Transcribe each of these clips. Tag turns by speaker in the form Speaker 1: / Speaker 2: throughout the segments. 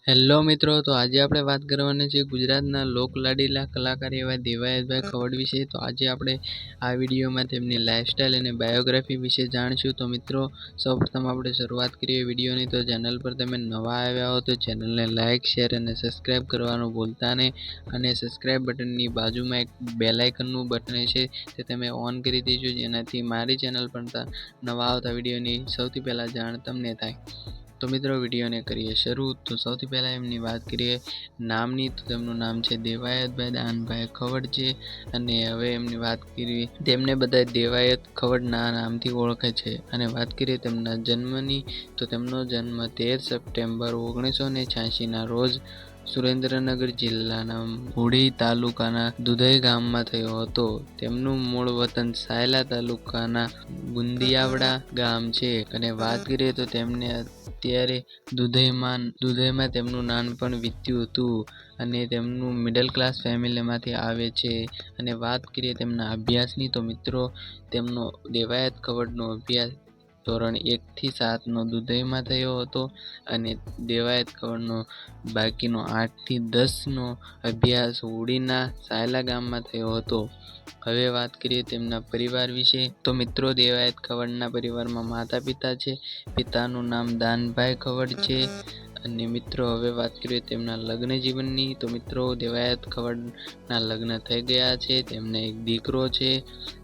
Speaker 1: Hello મિત્રો, તો આજે આપણે વાત કરવાની છે ગુજરાતના લોકલાડીલા કલાકાર એવા દેવાયતભાઈ ખવડ વિશે. તો આજે આપણે આ વિડીયોમાં તેમની લાઈફસ્ટાઈલ અને બાયોગ્રાફી વિશે જાણીશું. તો મિત્રો, સૌપ્રથમ આપણે શરૂઆત કરીએ વિડીયોની. તો ચેનલ પર તમે નવા આવ્યા હો તો ચેનલને લાઇક, શેર અને સબસ્ક્રાઈબ કરવાનું ભૂલતા નહીં. અને સબસ્ક્રાઈબ બટનની બાજુમાં એક બેલ આઇકનનું બટન છે તે તમે ઓન કરી દેજો, જેનાથી મારી ચેનલ પર નવા આવતા વિડીયોની સૌથી પહેલાં જાણ તમને થાય. તો મિત્રો, વિડીયોને કરીએ શરૂ. તો સૌથી પહેલાં એમની વાત કરીએ નામની, તો તેમનું નામ છે દેવાયતભાઈ દાનભાઈ ખવડ છે. અને હવે એમની વાત કરીએ, તેમને બધા દેવાયત ખવડના નામથી ઓળખે છે. અને વાત કરીએ તેમના જન્મની, તો તેમનો જન્મ 13 સપ્ટેમ્બર 1986ના રોજ સુરેન્દ્રનગર જિલ્લાના મૂળી તાલુકાના દુધઈ ગામમાં થયો હતો. તેમનું મૂળ વતન સાયલા તાલુકાના ગુંદિયાવડા ગામ છે. અને વાત કરીએ તો તેમને અત્યારે દુધઈમાં તેમનું નાનપણ વીત્યું હતું. અને તેમનું મિડલ ક્લાસ ફેમિલીમાંથી આવે છે. અને વાત કરીએ તેમના અભ્યાસની, તો મિત્રો તેમનો દેવાયત ખવડનો અભ્યાસ ધોરણ 1 થી 7નો દુધઈમાં થયો હતો. અને દેવાયત ખવડનો બાકીનો 8 થી 10નો અભ્યાસ ઉડીના સાયલા ગામમાં થયો હતો. હવે વાત કરીએ તેમના પરિવાર વિશે, તો મિત્રો દેવાયત ખવડના પરિવારમાં માતા પિતા છે. પિતાનું નામ દાનભાઈ ખવડ છે. અને મિત્રો હવે વાત કરીએ તેમના લગ્ન જીવનની, તો મિત્રો દેવાયત ખવડના લગ્ન થઈ ગયા છે. તેમને એક દીકરો છે,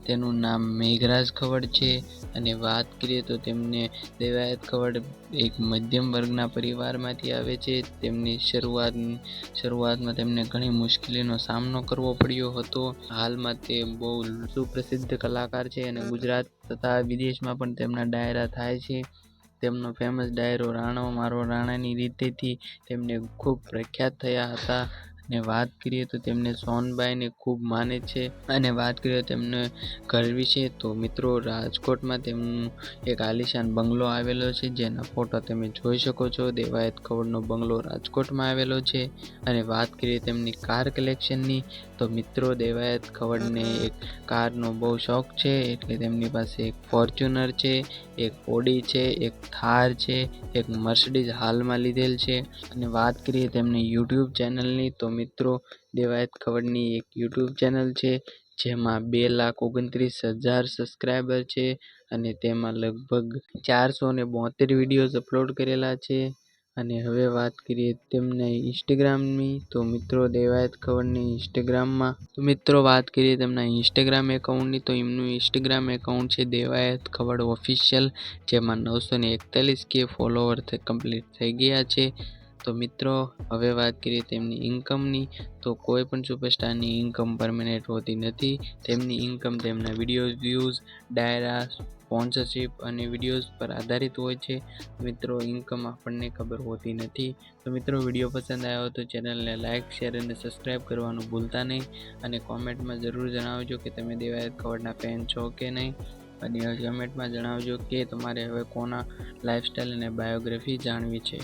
Speaker 1: તેનું નામ મેઘરાજ ખવડ છે. અને વાત કરીએ તો તેમને દેવાયત ખવડ એક મધ્યમ વર્ગના પરિવારમાંથી આવે છે. તેમની શરૂઆતમાં તેમને ઘણી મુશ્કેલીનો સામનો કરવો પડ્યો હતો. હાલમાં તે બહુ સુપ્રસિદ્ધ કલાકાર છે અને ગુજરાત તથા વિદેશમાં પણ તેમના ડાયરા થાય છે. તેમનો ફેમસ ડાયરો રાણો મારો રાણાની રીતેથી તેમને ખૂબ પ્રખ્યાત થયા હતા. અને વાત કરીએ તો તેમને સોનબાઈને ખૂબ માને છે. અને વાત કરીએ તેમને ઘર વિશે, તો મિત્રો રાજકોટમાં તેમનું એક આલિશાન બંગલો આવેલો છે, જેના ફોટો તમે જોઈ શકો છો. દેવાયત ખવડનો બંગલો રાજકોટમાં આવેલો છે. અને વાત કરીએ તેમની કાર કલેક્શનની, તો મિત્રો દેવાયત ખવડને એક કારનો બહુ શોખ છે. એટલે તેમની પાસે એક ફોર્ચ્યુનર છે, એક ઓડી છે, એક થાર છે, એક મર્સિડીઝ હાલમાં લીધેલ છે. અને વાત કરીએ તેમની યુટ્યુબ ચેનલની, તો મિત્રો દેવાયત ખવડની એક યુટ્યુબ ચેનલ છે, જેમાં 2,29,000 સબસ્ક્રાઈબર છે. અને તેમાં લગભગ 472 વિડીયોઝ અપલોડ કરેલા છે. અને હવે વાત કરીએ તેમને ઇન્સ્ટાગ્રામની, તો મિત્રો દેવાયત ખવડની વાત કરીએ તેમના ઇન્સ્ટાગ્રામ એકાઉન્ટની, તો એમનું ઇન્સ્ટાગ્રામ એકાઉન્ટ છે દેવાયત ખવડ ઓફિશિયલ, જેમાં 941K ફોલોવર કમ્પ્લીટ થઈ ગયા છે. તો મિત્રો હવે વાત કરીએ તેમની ઇન્કમની, તો કોઈ પણ સુપરસ્ટારની ઇન્કમ પરમેનન્ટ હોતી નથી. તેમની ઇન્કમ તેમના વિડીયોઝ વ્યૂઝ, ડાયરા, સ્પોન્સરશિપ અને વિડીયોઝ પર આધારિત હોય છે. મિત્રો ઇન્કમ આપણને ખબર હોતી નથી. તો મિત્રો વિડીયો પસંદ આવ્યો તો ચેનલને લાઇક, શેર અને સબસ્ક્રાઈબ કરવાનું ભૂલતા નહીં. અને કોમેન્ટમાં જરૂર જણાવજો કે તમે દેવાયત ખવડના ફેન છો કે નહીં. અને કમેન્ટમાં જણાવજો કે તમારે હવે કોના લાઈફસ્ટાઈલ અને બાયોગ્રાફી જાણવી છે.